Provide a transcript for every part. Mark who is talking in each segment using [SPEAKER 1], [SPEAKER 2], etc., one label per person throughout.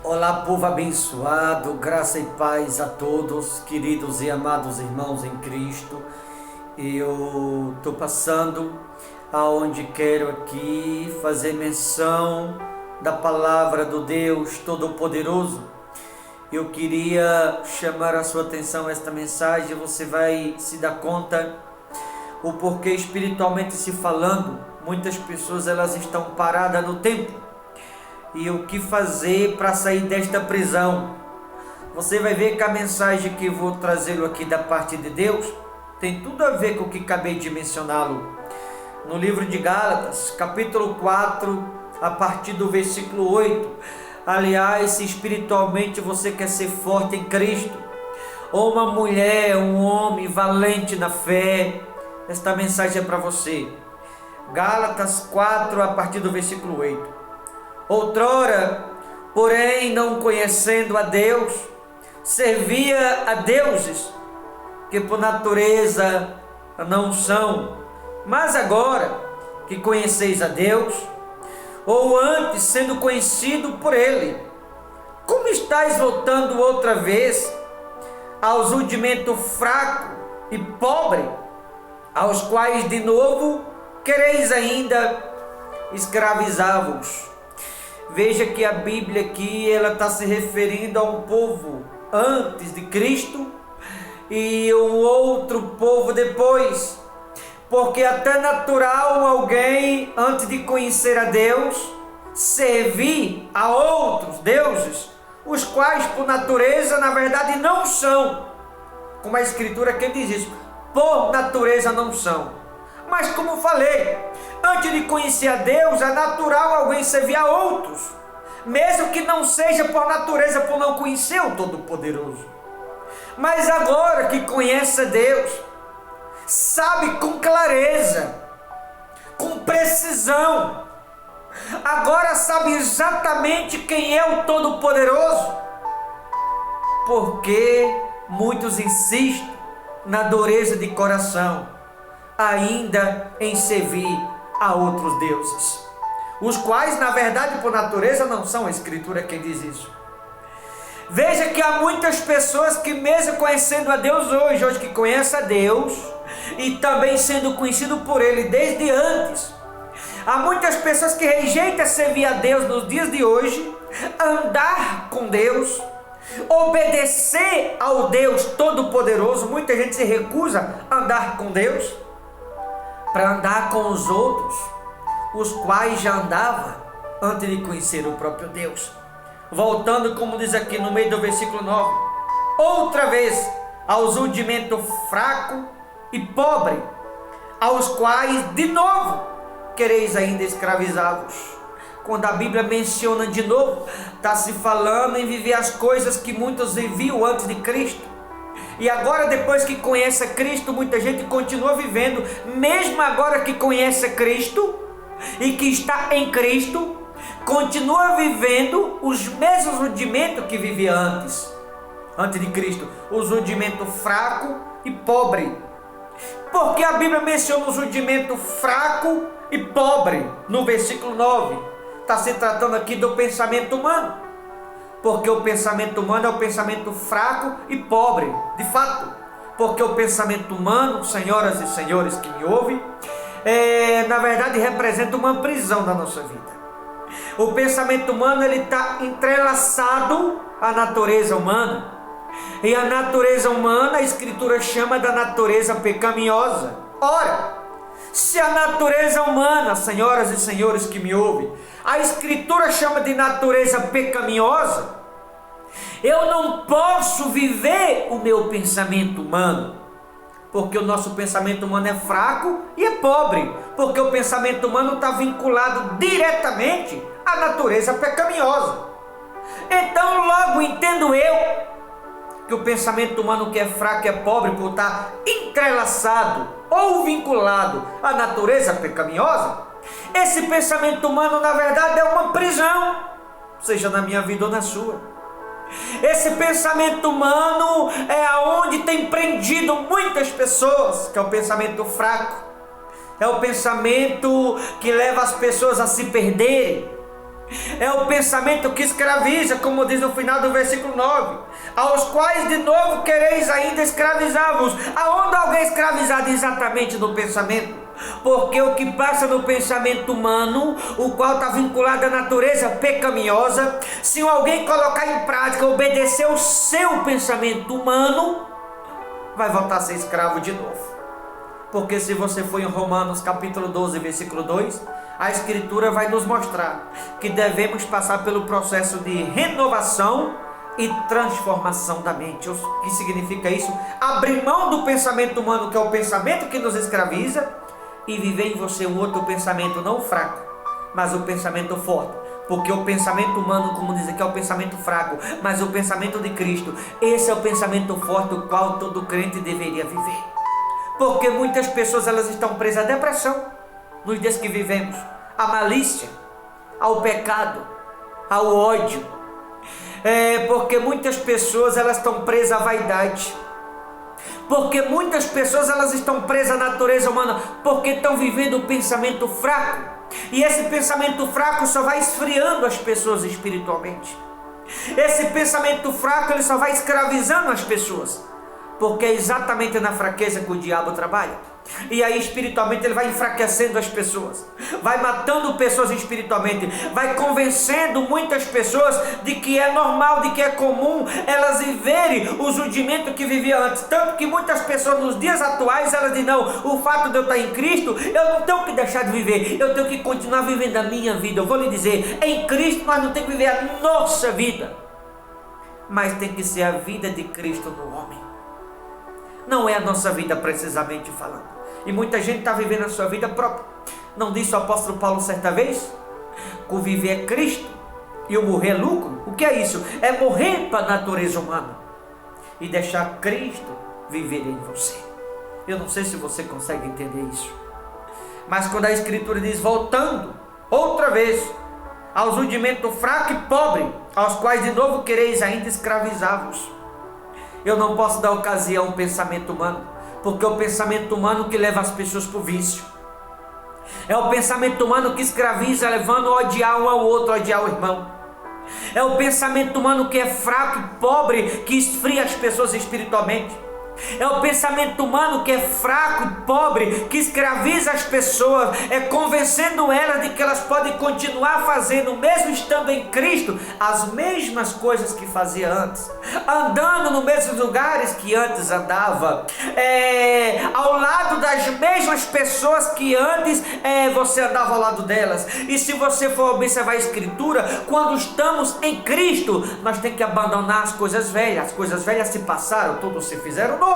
[SPEAKER 1] Olá, povo abençoado, graça e paz a todos, queridos e amados irmãos em Cristo. Eu estou passando aonde quero aqui fazer menção da palavra do Deus Todo-Poderoso. Eu queria chamar a sua atenção a esta mensagem. Você vai se dar conta o porquê, espiritualmente se falando, muitas pessoas elas estão paradas no tempo. E o que fazer para sair desta prisão? Você vai ver que a mensagem que eu vou trazê-lo aqui da parte de Deus tem tudo a ver com o que acabei de mencioná-lo. No livro de Gálatas, capítulo 4, a partir do versículo 8. Aliás, se espiritualmente você quer ser forte em Cristo, ou uma mulher, um homem valente na fé, esta mensagem é para você. Gálatas 4, a partir do versículo 8. Outrora, porém, não conhecendo a Deus, servia a deuses que por natureza não são. Mas agora que conheceis a Deus, ou antes sendo conhecido por Ele, como estáis voltando outra vez aos rudimentos fraco e pobre, aos quais de novo quereis ainda escravizar-vos? Veja que a Bíblia aqui ela está se referindo a um povo antes de Cristo e um outro povo depois, porque até natural alguém antes de conhecer a Deus servir a outros deuses, os quais por natureza na verdade não são, como a Escritura que diz isso, por natureza não são. Mas como falei, antes de conhecer a Deus, é natural alguém servir a outros, mesmo que não seja por natureza, por não conhecer o Todo-Poderoso. Mas agora que conhece a Deus, sabe com clareza, com precisão, agora sabe exatamente quem é o Todo-Poderoso, porque muitos insistem na dureza de coração, ainda em servir a outros deuses, os quais na verdade por natureza não são. A Escritura quem diz isso. Veja que há muitas pessoas que mesmo conhecendo a Deus hoje que conhecem a Deus e também sendo conhecido por Ele desde antes, há muitas pessoas que rejeitam servir a Deus nos dias de hoje, andar com Deus, obedecer ao Deus Todo-Poderoso. Muita gente se recusa a andar com Deus para andar com os outros, os quais já andava antes de conhecer o próprio Deus. Voltando, como diz aqui no meio do versículo 9, outra vez aos rudimentos fraco e pobre, aos quais de novo quereis ainda escravizá-los. Quando a Bíblia menciona de novo, está se falando em viver as coisas que muitos viviam antes de Cristo. E agora, depois que conhece a Cristo, muita gente continua vivendo, mesmo agora que conhece a Cristo e que está em Cristo, continua vivendo os mesmos rudimentos que vivia antes de Cristo, os rudimentos fraco e pobre. Porque a Bíblia menciona os rudimentos fraco e pobre no versículo 9, está se tratando aqui do pensamento humano, porque o pensamento humano é o pensamento fraco e pobre, de fato, porque o pensamento humano, senhoras e senhores que me ouvem, na verdade representa uma prisão da nossa vida. O pensamento humano ele está entrelaçado à natureza humana, e a natureza humana a Escritura chama da natureza pecaminosa. Ora, se a natureza humana, senhoras e senhores que me ouvem, a Escritura chama de natureza pecaminosa, eu não posso viver o meu pensamento humano, porque o nosso pensamento humano é fraco e é pobre, porque o pensamento humano está vinculado diretamente à natureza pecaminosa. Então logo entendo eu que o pensamento humano que é fraco e é pobre, por estar entrelaçado ou vinculado à natureza pecaminosa, esse pensamento humano na verdade é uma prisão, seja na minha vida ou na sua. Esse pensamento humano é aonde tem prendido muitas pessoas, que é o pensamento fraco, é o pensamento que leva as pessoas a se perderem, É o pensamento que escraviza, como diz no final do versículo 9. Aos quais de novo quereis ainda escravizar-vos. Aonde alguém é escravizado? Exatamente no pensamento. Porque o que passa no pensamento humano, o qual está vinculado à natureza pecaminosa, se alguém colocar em prática, obedecer o seu pensamento humano, vai voltar a ser escravo de novo. Porque se você for em Romanos capítulo 12, versículo 2, a Escritura vai nos mostrar que devemos passar pelo processo de renovação e transformação da mente. O que significa isso? Abrir mão do pensamento humano, que é o pensamento que nos escraviza, e viver em você um outro pensamento não fraco, mas o pensamento forte. Porque o pensamento humano, como diz aqui, é o pensamento fraco, mas o pensamento de Cristo, esse é o pensamento forte, o qual todo crente deveria viver. Porque muitas pessoas, elas estão presas à depressão nos dias que vivemos, à malícia, ao pecado, ao ódio. Porque muitas pessoas, elas estão presas à vaidade. Porque muitas pessoas, elas estão presas à natureza humana, porque estão vivendo o pensamento fraco. E esse pensamento fraco só vai esfriando as pessoas espiritualmente. Esse pensamento fraco, ele só vai escravizando as pessoas. Porque é exatamente na fraqueza que o diabo trabalha. E aí espiritualmente ele vai enfraquecendo as pessoas, vai matando pessoas espiritualmente, vai convencendo muitas pessoas de que é normal, de que é comum elas viverem o rudimento que viviam antes. Tanto que muitas pessoas nos dias atuais, elas dizem, não, o fato de eu estar em Cristo, eu não tenho que deixar de viver, eu tenho que continuar vivendo a minha vida. Eu vou lhe dizer, em Cristo nós não temos que viver a nossa vida, mas tem que ser a vida de Cristo no homem. Não é a nossa vida precisamente falando. E muita gente está vivendo a sua vida própria. Não disse o apóstolo Paulo certa vez? Que o viver é Cristo e o morrer é lucro. O que é isso? É morrer para a natureza humana e deixar Cristo viver em você. Eu não sei se você consegue entender isso. Mas quando a Escritura diz, voltando outra vez aos rudimentos fraco e pobre, aos quais de novo quereis ainda escravizar-vos. Eu não posso dar ocasião ao pensamento humano, porque é o pensamento humano que leva as pessoas para o vício. É o pensamento humano que escraviza, levando a odiar um ao outro, a odiar o irmão. É o pensamento humano que é fraco e pobre, que esfria as pessoas espiritualmente. É o pensamento humano que é fraco e pobre, que escraviza as pessoas, convencendo elas de que elas podem continuar fazendo, mesmo estando em Cristo, as mesmas coisas que fazia antes, andando nos mesmos lugares que antes andava, ao lado das mesmas pessoas que antes você andava ao lado delas. E se você for observar a Escritura, quando estamos em Cristo, nós temos que abandonar as coisas velhas se passaram, tudo se fizeram novo.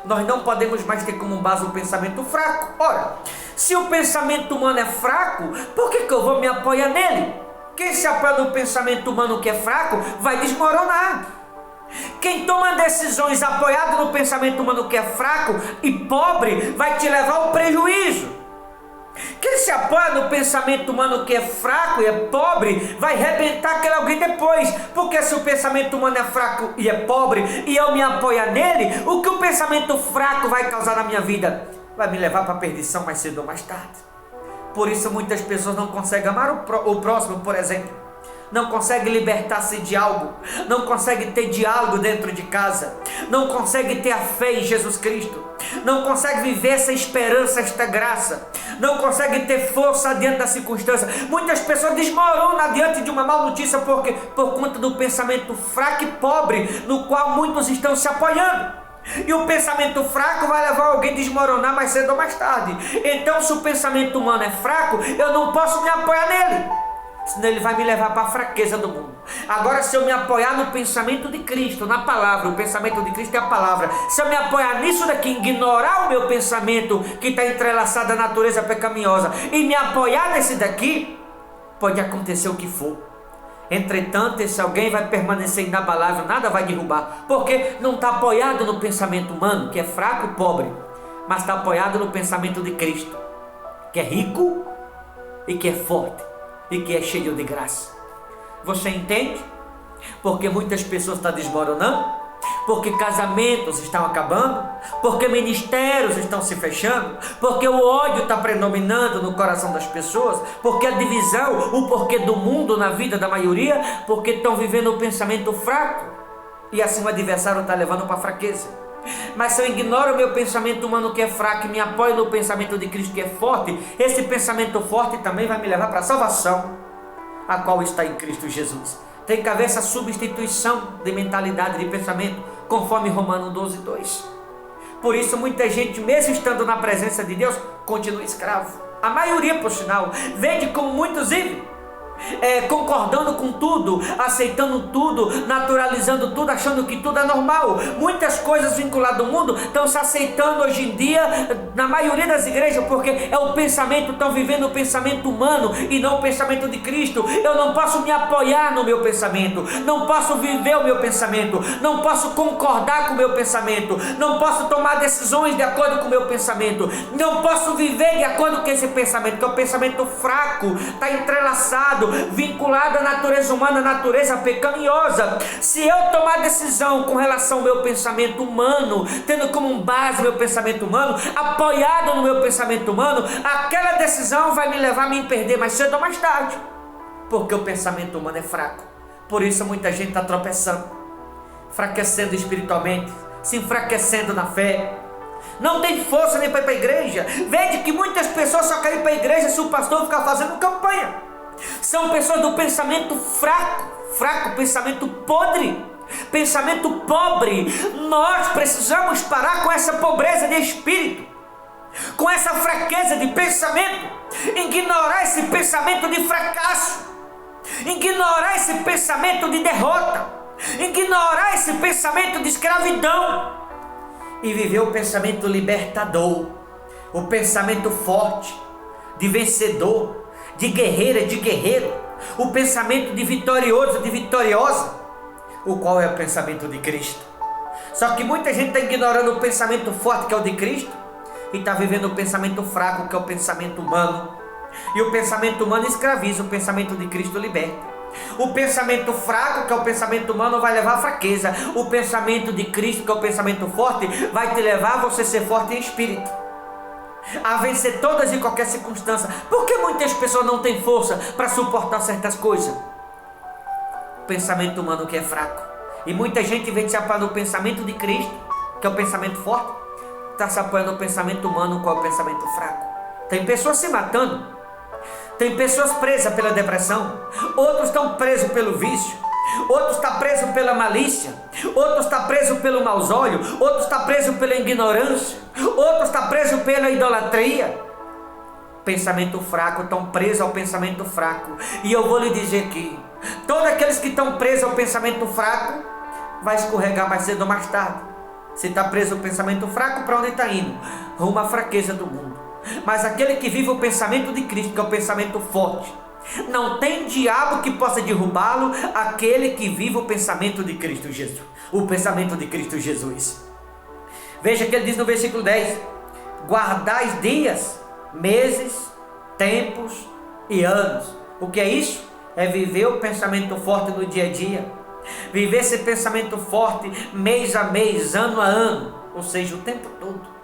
[SPEAKER 1] Nós não podemos mais ter como base o pensamento fraco. Ora, se o pensamento humano é fraco, por que eu vou me apoiar nele? Quem se apoia no pensamento humano que é fraco, vai desmoronar. Quem toma decisões apoiado no pensamento humano que é fraco e pobre, vai te levar ao prejuízo. Quem se apoia no pensamento humano que é fraco e é pobre, vai arrebentar aquele alguém depois. Porque se o pensamento humano é fraco e é pobre, e eu me apoiar nele, o que o pensamento fraco vai causar na minha vida? Vai me levar para a perdição mais cedo ou mais tarde. Por isso muitas pessoas não conseguem amar o próximo, por exemplo. Não consegue libertar-se de algo, não consegue ter diálogo dentro de casa, não consegue ter a fé em Jesus Cristo, não consegue viver essa esperança, esta graça, não consegue ter força diante da circunstância. Muitas pessoas desmoronam diante de uma má notícia por conta do pensamento fraco e pobre, no qual muitos estão se apoiando. E o pensamento fraco vai levar alguém a desmoronar mais cedo ou mais tarde. Então, se o pensamento humano é fraco, eu não posso me apoiar nele, senão ele vai me levar para a fraqueza do mundo. Agora, se eu me apoiar no pensamento de Cristo, na palavra, o pensamento de Cristo é a palavra, se eu me apoiar nisso daqui, ignorar o meu pensamento que está entrelaçado à natureza pecaminosa e me apoiar nesse daqui, pode acontecer o que for. Entretanto, esse alguém vai permanecer inabalável, nada vai derrubar, porque não está apoiado no pensamento humano, que é fraco e pobre, mas está apoiado no pensamento de Cristo, que é rico e que é forte e que é cheio de graça. Você entende? Porque muitas pessoas estão desmoronando, porque casamentos estão acabando, porque ministérios estão se fechando, porque o ódio está predominando no coração das pessoas, porque a divisão, o porquê do mundo na vida da maioria, porque estão vivendo o pensamento fraco, e assim o adversário está levando para a fraqueza. Mas se eu ignoro o meu pensamento humano que é fraco e me apoio no pensamento de Cristo que é forte, esse pensamento forte também vai me levar para a salvação, a qual está em Cristo Jesus. Tem que haver essa substituição de mentalidade, de pensamento, conforme Romanos 12:2. Por isso muita gente, mesmo estando na presença de Deus, continua escravo. A maioria, por sinal, vende como muitos vivem, concordando com tudo, aceitando tudo, naturalizando tudo, achando que tudo é normal. Muitas coisas vinculadas ao mundo estão se aceitando hoje em dia na maioria das igrejas, porque é o pensamento, estão vivendo o pensamento humano e não o pensamento de Cristo. Eu não posso me apoiar no meu pensamento, não posso viver o meu pensamento, não posso concordar com o meu pensamento, não posso tomar decisões de acordo com o meu pensamento, não posso viver de acordo com esse pensamento, que é o pensamento fraco, está entrelaçado, vinculado à natureza humana, à natureza pecaminosa. Se eu tomar decisão com relação ao meu pensamento humano, tendo como base meu pensamento humano, apoiado no meu pensamento humano, aquela decisão vai me levar a me perder mais cedo ou mais tarde, porque o pensamento humano é fraco. Por isso muita gente está tropeçando, enfraquecendo espiritualmente, se enfraquecendo na fé, não tem força nem para ir para a igreja. Veja que muitas pessoas só querem ir para a igreja se o pastor ficar fazendo campanha. São pessoas do pensamento fraco, pensamento podre, pensamento pobre. Nós precisamos parar com essa pobreza de espírito, com essa fraqueza de pensamento, ignorar esse pensamento de fracasso, ignorar esse pensamento de derrota, ignorar esse pensamento de escravidão e viver o pensamento libertador, o pensamento forte, de vencedor, de guerreira, de guerreiro, o pensamento de vitorioso, de vitoriosa, o qual é o pensamento de Cristo. Só que muita gente está ignorando o pensamento forte, que é o de Cristo, e está vivendo o pensamento fraco, que é o pensamento humano. E o pensamento humano escraviza, o pensamento de Cristo liberta. O pensamento fraco, que é o pensamento humano, vai levar à fraqueza. O pensamento de Cristo, que é o pensamento forte, vai te levar a você ser forte em espírito, a vencer todas e qualquer circunstância. Por que muitas pessoas não têm força para suportar certas coisas? O pensamento humano que é fraco. E muita gente vem se apoiar no pensamento de Cristo, que é o pensamento forte, está se apoiando no pensamento humano, que é o pensamento fraco. Tem pessoas se matando, tem pessoas presas pela depressão, outros estão presos pelo vício, outros estão presos pela malícia, outros estão presos pelo maus olhos, outros estão presos pela ignorância, outros estão presos pela idolatria. Pensamento fraco, estão presos ao pensamento fraco. E eu vou lhe dizer que todos aqueles que estão presos ao pensamento fraco vai escorregar mais cedo ou mais tarde. Se está preso ao pensamento fraco, para onde está indo? Rumo à fraqueza do mundo. Mas aquele que vive o pensamento de Cristo, que é o pensamento forte, não tem diabo que possa derrubá-lo. Aquele que vive o pensamento de Cristo Jesus, o pensamento de Cristo Jesus. Veja que ele diz no versículo 10: guardai dias, meses, tempos e anos. O que é isso? É viver o pensamento forte no dia a dia, viver esse pensamento forte mês a mês, ano a ano, ou seja, o tempo todo.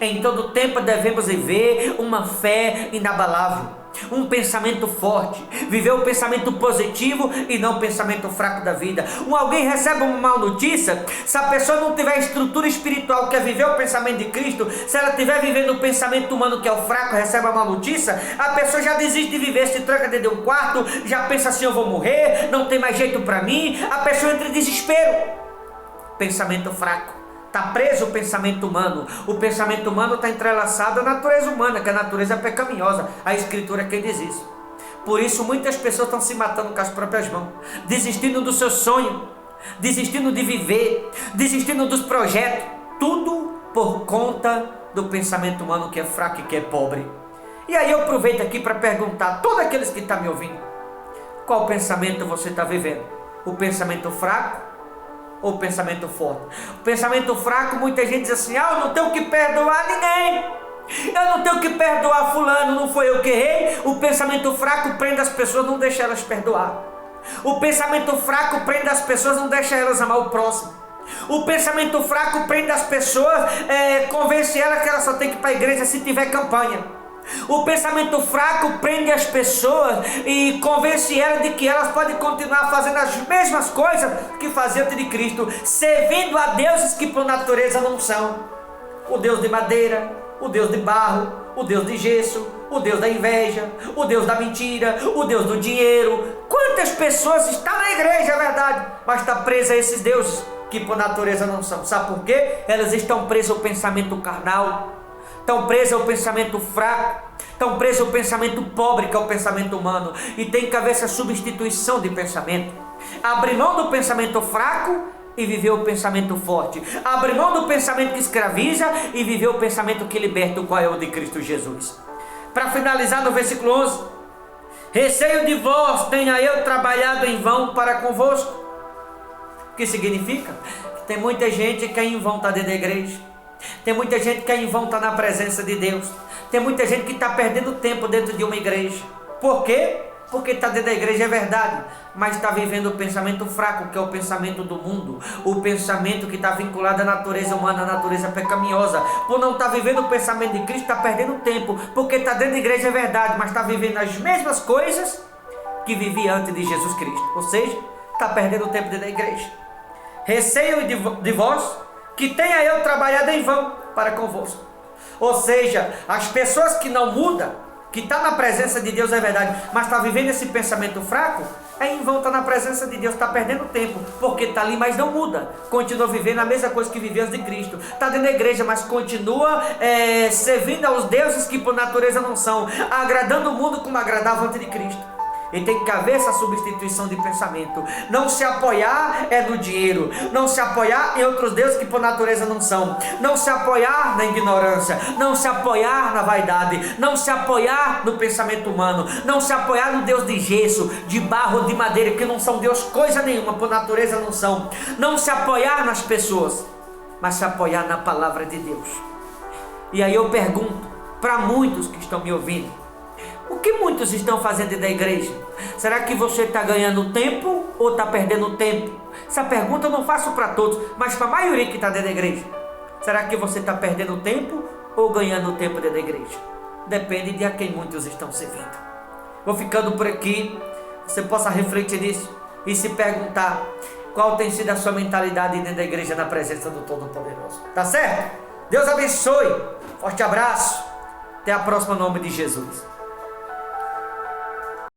[SPEAKER 1] Em todo tempo devemos viver uma fé inabalável, um pensamento forte, viver o pensamento positivo e não o pensamento fraco da vida. Alguém recebe uma má notícia, se a pessoa não tiver estrutura espiritual, que é viver o pensamento de Cristo, se ela estiver vivendo o pensamento humano, que é o fraco, recebe a má notícia, a pessoa já desiste de viver, se tranca dentro de um quarto, já pensa assim: eu vou morrer, não tem mais jeito para mim. A pessoa entra em desespero. Pensamento fraco. Está preso o pensamento humano. O pensamento humano está entrelaçado à natureza humana, que é a natureza pecaminosa. A Escritura que diz isso. Por isso muitas pessoas estão se matando com as próprias mãos, desistindo do seu sonho, desistindo de viver, desistindo dos projetos. Tudo por conta do pensamento humano que é fraco e que é pobre. E aí eu aproveito aqui para perguntar a todos aqueles que estão me ouvindo: qual pensamento você está vivendo? O pensamento fraco ou o pensamento forte? O pensamento fraco, muita gente diz assim: eu não tenho que perdoar ninguém, eu não tenho que perdoar fulano, não foi eu que errei. O pensamento fraco prende as pessoas, não deixa elas perdoar. O pensamento fraco prende as pessoas, não deixa elas amar o próximo. O pensamento fraco prende as pessoas, convence elas que elas só tem que ir para a igreja se tiver campanha. O pensamento fraco prende as pessoas e convence elas de que elas podem continuar fazendo as mesmas coisas que faziam antes de Cristo, servindo a deuses que por natureza não são. O Deus de madeira, o Deus de barro, o Deus de gesso, o Deus da inveja, o Deus da mentira, o Deus do dinheiro. Quantas pessoas estão na igreja, é verdade, mas estão presas a esses deuses que por natureza não são. Sabe por quê? Elas estão presas ao pensamento carnal, estão presas ao pensamento fraco, estão presas ao pensamento pobre, que é o pensamento humano. E tem que haver essa substituição de pensamento. Abrir mão do pensamento fraco e viver o pensamento forte. Abrir mão do pensamento que escraviza e viver o pensamento que liberta, o qual é o de Cristo Jesus. Para finalizar, no versículo 11: receio de vós tenha eu trabalhado em vão para convosco. O que significa? Tem muita gente que em vão está dentro da igreja. Tem muita gente que em vão está na presença de Deus. Tem muita gente que está perdendo tempo dentro de uma igreja. Por quê? Porque está dentro da igreja, é verdade, mas está vivendo o pensamento fraco, que é o pensamento do mundo, o pensamento que está vinculado à natureza humana, à natureza pecaminosa. Por não estar vivendo o pensamento de Cristo, está perdendo tempo, porque está dentro da igreja, é verdade, mas está vivendo as mesmas coisas que vivia antes de Jesus Cristo, ou seja, está perdendo o tempo dentro da igreja. Receio de vós que tenha eu trabalhado em vão para convosco. Ou seja, as pessoas que não mudam, que está na presença de Deus, é verdade, mas está vivendo esse pensamento fraco, é em vão, está na presença de Deus, está perdendo tempo, porque está ali, mas não muda, continua vivendo a mesma coisa que vivia antes de Cristo, está dentro da igreja, mas continua servindo aos deuses que por natureza não são, agradando o mundo como agradava antes de Cristo. E tem que haver essa substituição de pensamento. Não se apoiar no dinheiro, não se apoiar em outros deuses que por natureza não são, não se apoiar na ignorância, não se apoiar na vaidade, não se apoiar no pensamento humano, não se apoiar no Deus de gesso, de barro, de madeira, que não são Deus coisa nenhuma, por natureza não são. Não se apoiar nas pessoas, mas se apoiar na palavra de Deus. E aí eu pergunto para muitos que estão me ouvindo: o que muitos estão fazendo da igreja? Será que você está ganhando tempo ou está perdendo tempo? Essa pergunta eu não faço para todos, mas para a maioria que está dentro da igreja. Será que você está perdendo tempo ou ganhando tempo dentro da igreja? Depende de a quem muitos estão servindo. Vou ficando por aqui. Você possa refletir nisso e se perguntar qual tem sido a sua mentalidade dentro da igreja na presença do Todo-Poderoso. Tá certo? Deus abençoe. Forte abraço. Até a próxima, em nome de Jesus.